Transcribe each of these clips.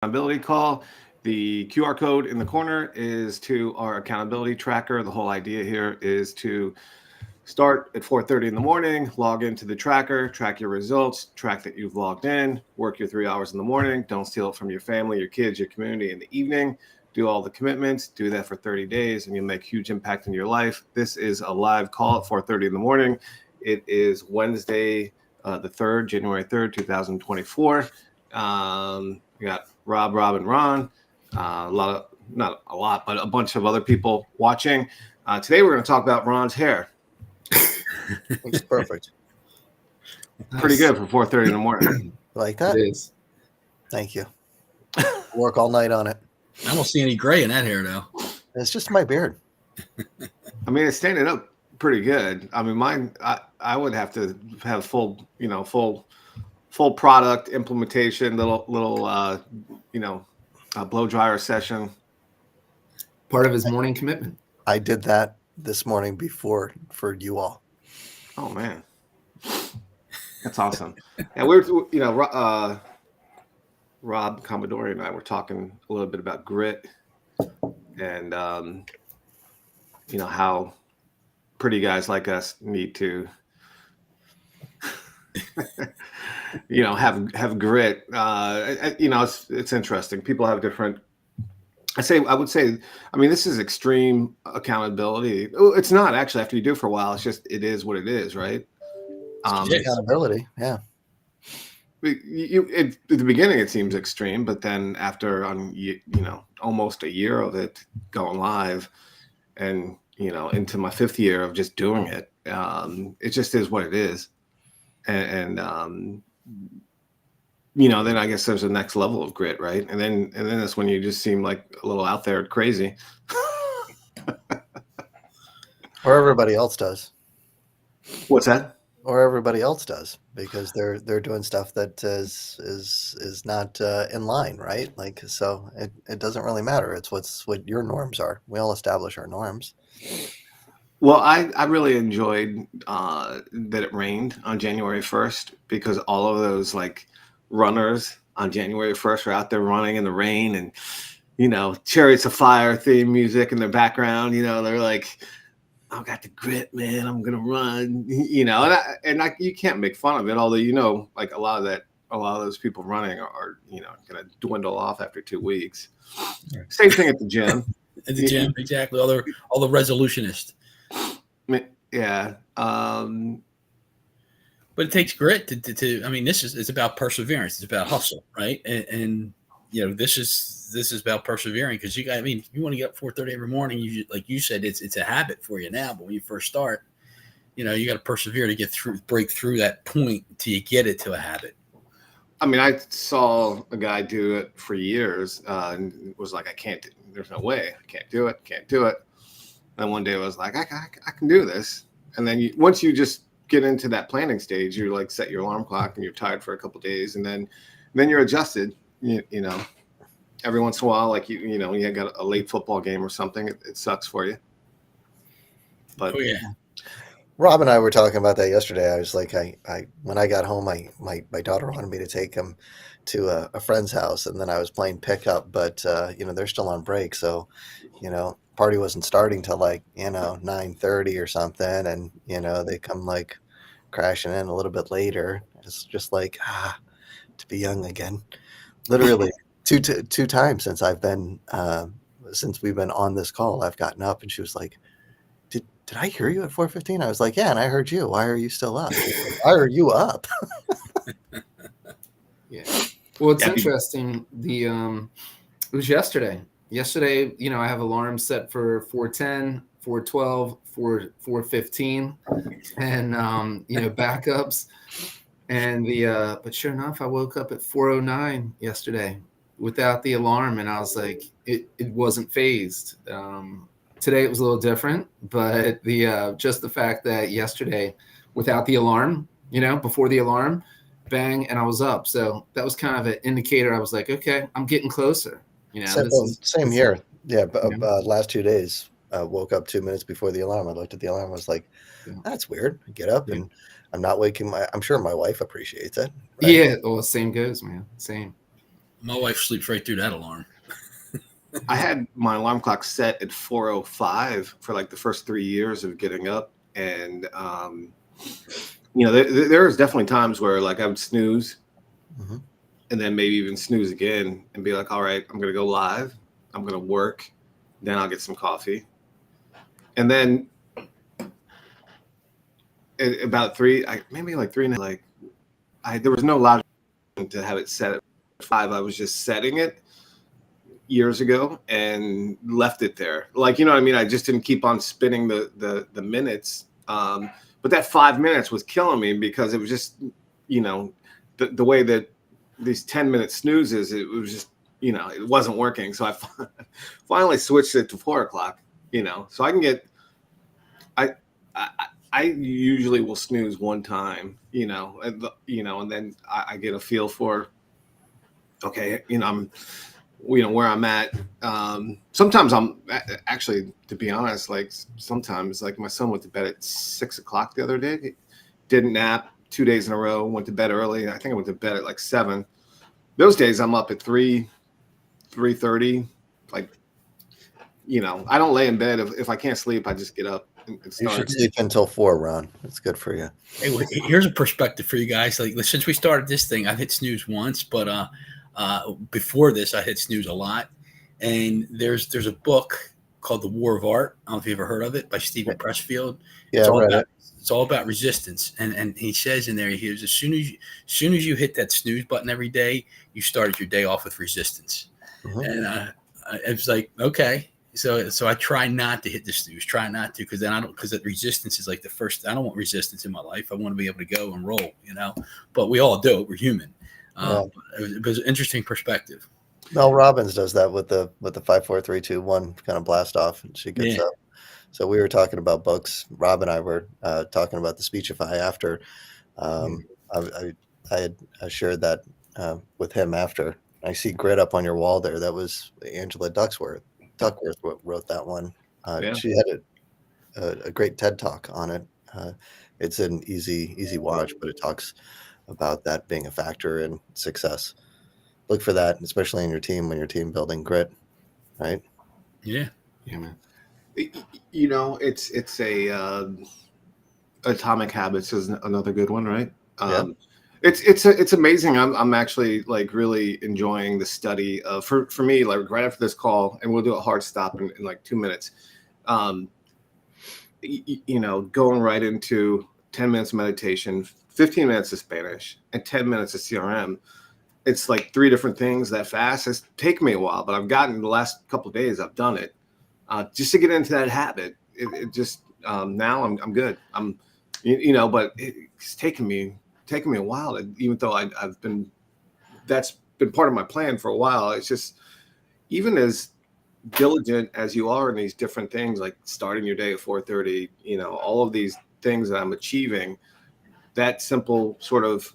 accountability call. The QR code in the corner is to our accountability tracker. The whole idea here is to start at 4:30 in the morning, log into the tracker, track your results, track that you've logged in, work your 3 hours in the morning, don't steal it from your family, your kids, your community in the evening, do all the commitments, do that for 30 days, and you'll make huge impact in your life. This is a live call at 4:30 in the morning. It is Wednesday, the 3rd, January 3rd, 2024. We got Rob, and Ron. Not a lot, but a bunch of other people watching. Today we're going to talk about Ron's hair. Looks perfect. Pretty good for 4:30 in the morning. Like that? It is. Thank you. Work all night on it. I don't see any gray in that hair, though. It's just my beard. I mean, it's standing up pretty good. I mean, mine. I would have to have full product implementation. Little blow dryer session. Part of his morning commitment. I did that this morning before for you all. Oh man, that's awesome. And we're Rob Commadori and I were talking a little bit about grit and how pretty guys like us need to have grit. It's interesting. People have different. I would say, this is extreme accountability. It's not actually after you do it for a while. It's just, it is what it is, right? Accountability. Yeah. At the beginning, it seems extreme, but then after, almost a year of it going live and, into my 5th year of just doing it, it just is what it is. And then I guess there's a next level of grit, right? And then that's when you just seem like a little out there crazy. Or everybody else does. What's that? Or everybody else does, because they're doing stuff that is not in line, right? Like, so it doesn't really matter. It's what your norms are. We all establish our norms. Well, I really enjoyed that it rained on January 1st, because all of those runners on January 1st are out there running in the rain, and Chariots of Fire theme music in the background. They're like, I've got the grit, man, I'm gonna run. And you can't make fun of it, although a lot of those people running are gonna dwindle off after 2 weeks. Same thing at the gym. At the gym, exactly. All the resolutionists. Yeah. But it takes grit to it's about perseverance. It's about hustle, right? And this is about persevering, because you want to get up 4:30 every morning. Like you said, it's a habit for you now. But when you first start, you got to persevere to break through that point till you get it to a habit. I saw a guy do it for years and was like, there's no way. I can't do it. And one day I was like, I can do this. And then once you just get into that planning stage, you set your alarm clock and you're tired for a couple of days, and then you're adjusted. Every once in a while, you got a late football game or something, it sucks for you. But Rob and I were talking about that yesterday. I was like, when I got home, my daughter wanted me to take him to a friend's house, and then I was playing pickup, but they're still on break, so party wasn't starting till 9:30 or something, and they come crashing in a little bit later. It's just to be young again. Literally two times since since we've been on this call, I've gotten up and she was like, did I hear you at 4:15? I was like, yeah, and I heard you. Why are you still up? Like, why are you up? Yeah. Well, it's interesting. It was yesterday. Yesterday, I have alarms set for 4:10, 4:12, 4:15, and backups. And but sure enough, I woke up at 4:09 yesterday without the alarm, and I was like, it wasn't phased. Today it was a little different, but just the fact that yesterday, without the alarm, before the alarm, bang, and I was up. So that was kind of an indicator. I was like, okay, I'm getting closer. Same here. Yeah, last 2 days, woke up 2 minutes before the alarm. I looked at the alarm. I was like, that's weird. I get up and I'm not waking I'm sure my wife appreciates it. Right? Yeah. Well, same goes, man. Same. My wife sleeps right through that alarm. I had my alarm clock set at 4:05 for like the first 3 years of getting up, and there's definitely times where like I would snooze, Mm-hmm. and then maybe even snooze again, and be like, all right, I'm gonna go live, I'm gonna work, then I'll get some coffee, and then at about maybe like 3 and like there was no logic to have it set at 5. I was just setting it years ago and left it there. Like, you know what I mean? I just didn't keep on spinning the minutes. But that 5 minutes was killing me because it was just, the way that these 10-minute snoozes, it was just, it wasn't working. So I finally switched it to 4:00, so I can get, I usually will snooze one time, and then I get a feel for, okay, I'm, where I'm at. Sometimes I'm actually, to be honest, like sometimes like my son went to bed at 6:00 the other day, didn't nap 2 days in a row, went to bed early. I think I went to bed at like 7. Those days I'm up at 3:30. Like, I don't lay in bed. If I can't sleep, I just get up and You start. should sleep until 4, Ron. It's good for you. Hey, here's a perspective for you guys. Like since we started this thing, I've hit snooze once, but before this, I hit snooze a lot. And there's a book called The War of Art. I don't know if you ever heard of it, by Stephen Pressfield. Yeah, It's all about resistance. And he says in there, as soon as you hit that snooze button every day, you started your day off with resistance. Mm-hmm. And it was like, okay. So I try not to hit the snooze, because that resistance is like the first. I don't want resistance in my life. I want to be able to go and roll, but we all do it. We're human. It was an interesting perspective. Mel Robbins does that with the 5, 4, 3, 2, 1 kind of blast off, and she gets up. So we were talking about books. Rob and I were talking about the Speechify after. I had shared that with him after. I see Grit up on your wall there. That was Angela Duckworth wrote that one. She had a great TED talk on it. It's an easy watch, but it talks about that being a factor in success. Look for that, especially in your team when you're team building. Grit, right? Yeah, man. It's a Atomic Habits is another good one, right? It's amazing. I'm actually like really enjoying the study of, for me, like right after this call, and we'll do a hard stop in like 2 minutes. Going right into 10 minutes of meditation, 15 minutes of Spanish, and 10 minutes of CRM. It's like 3 different things that fast. It's taken me a while, but I've gotten the last couple of days. I've done it just to get into that habit. It just now I'm good. But it's taken me a while. Even though that's been part of my plan for a while. It's just, even as diligent as you are in these different things, like starting your day at 4:30, all of these things that I'm achieving, that simple sort of,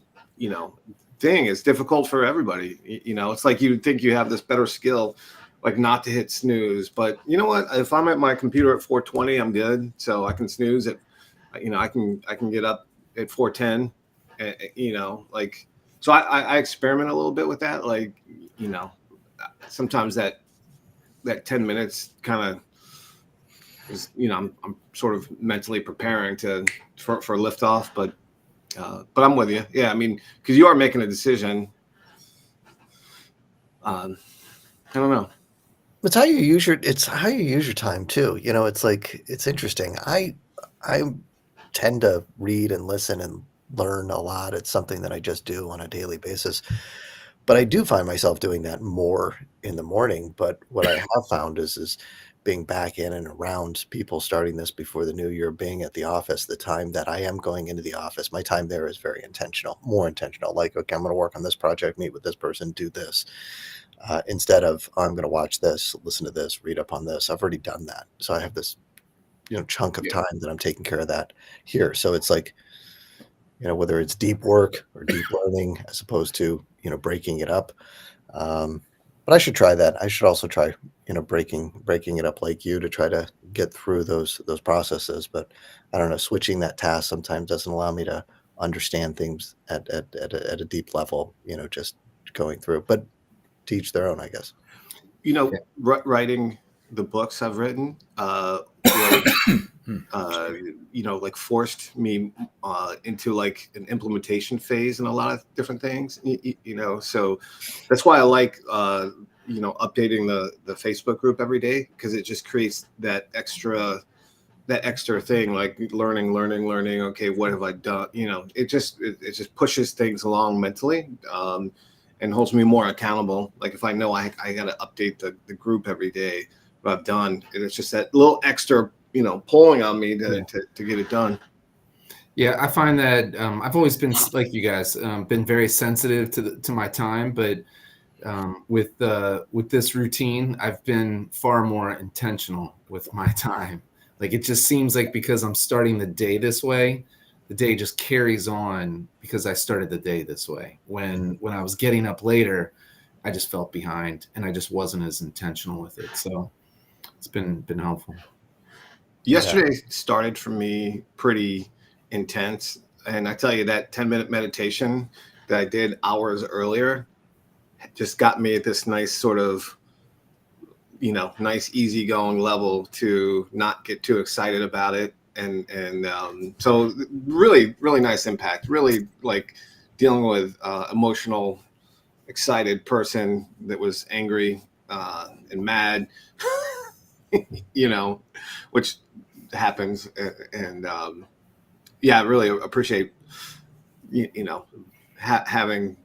thing is difficult for everybody. It's like you think you have this better skill, like not to hit snooze, but you know what? If I'm at my computer at 4:20, I'm good. So I can snooze at, I can get up at 4:10, like, so I experiment a little bit with that. Like, sometimes that 10 minutes kind of is, I'm sort of mentally preparing for liftoff, but I'm with you. Yeah. I mean, cause you are making a decision. I don't know. It's how you use your time too. It's like, it's interesting. I tend to read and listen and learn a lot. It's something that I just do on a daily basis, but I do find myself doing that more in the morning. But what I have found is being back in and around people, starting this before the new year, being at the office, the time that I am going into the office, my time there is very intentional, more intentional. Like, okay, I'm going to work on this project, meet with this person, do this. Instead of, I'm going to watch this, listen to this, read up on this. I've already done that. So I have this, chunk of time that I'm taking care of that here. So it's like, whether it's deep work or deep learning, as opposed to, breaking it up. But I should try that. I should also try, breaking it up like you, to try to get through those processes. But I don't know, switching that task sometimes doesn't allow me to understand things at a deep level, just going through. But to each their own, I guess. You know, writing the books I've written, you know, like forced me into like an implementation phase in a lot of different things, you know, so that's why I like, you know, updating the Facebook group every day, because it just creates that extra thing, like learning. Okay, what have I done? You know, it just pushes things along mentally, and holds me more accountable. Like if I know I got to update the group every day, what I've done, and it's just that little extra, you know, pulling on me to get it done. Yeah, I find that I've always been like you guys, been very sensitive to my time, but with this routine, I've been far more intentional with my time. Like it just seems like because I'm starting the day this way, the day just carries on because I started the day this way. When I was getting up later, I just felt behind and I just wasn't as intentional with it. So it's been helpful. Yesterday started for me pretty intense, and I tell you that 10-minute meditation that I did hours earlier just got me at this nice sort of, you know, nice easygoing level to not get too excited about it, and so really nice impact. Really like dealing with emotional, excited person that was angry and mad, you know, which happens, and yeah, I really appreciate you know having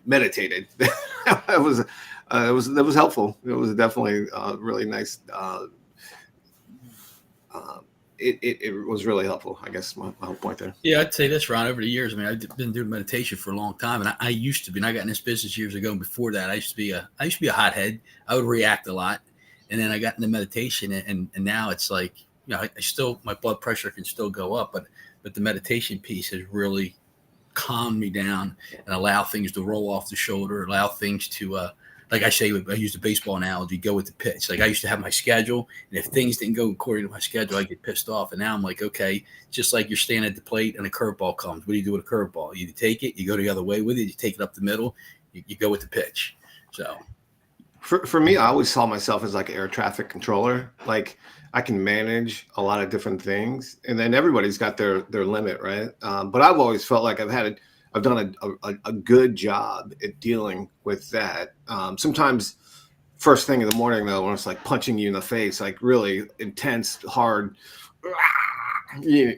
meditated. That was helpful. It was definitely really nice. It was really helpful. I guess my whole point there. Yeah, I'd say this, Ron. Over the years, I mean, I've been doing meditation for a long time, and I used to be. And I got in this business years ago. And before that, I used to be a hothead. I would react a lot, and then I got into meditation, and now it's like, you know, I still, my blood pressure can still go up, but the meditation piece has really calm me down and allow things to roll off the shoulder, allow things to, like I say, I use the baseball analogy, go with the pitch. Like I used to have my schedule, and if things didn't go according to my schedule, I get pissed off. And now I'm like, okay, just like you're standing at the plate and a curveball comes. What do you do with a curveball? You take it, you go the other way with it, you take it up the middle, you go with the pitch. So for me, I always saw myself as like an air traffic controller. Like I can manage a lot of different things, and then everybody's got their limit, right? But I've always felt like I've done a good job at dealing with that. Sometimes first thing in the morning though, when it's like punching you in the face, like really intense, hard, you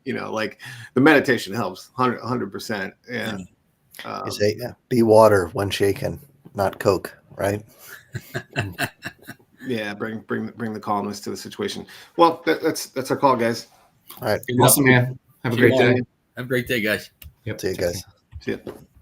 know, like the meditation helps 100%. Yeah. You say, be water when shaken, not Coke, right? Yeah, bring the calmness to the situation. Well, that's our call, guys. All right. Awesome, man. Have a great day. Have a great day, guys. Yep. See you guys. See ya.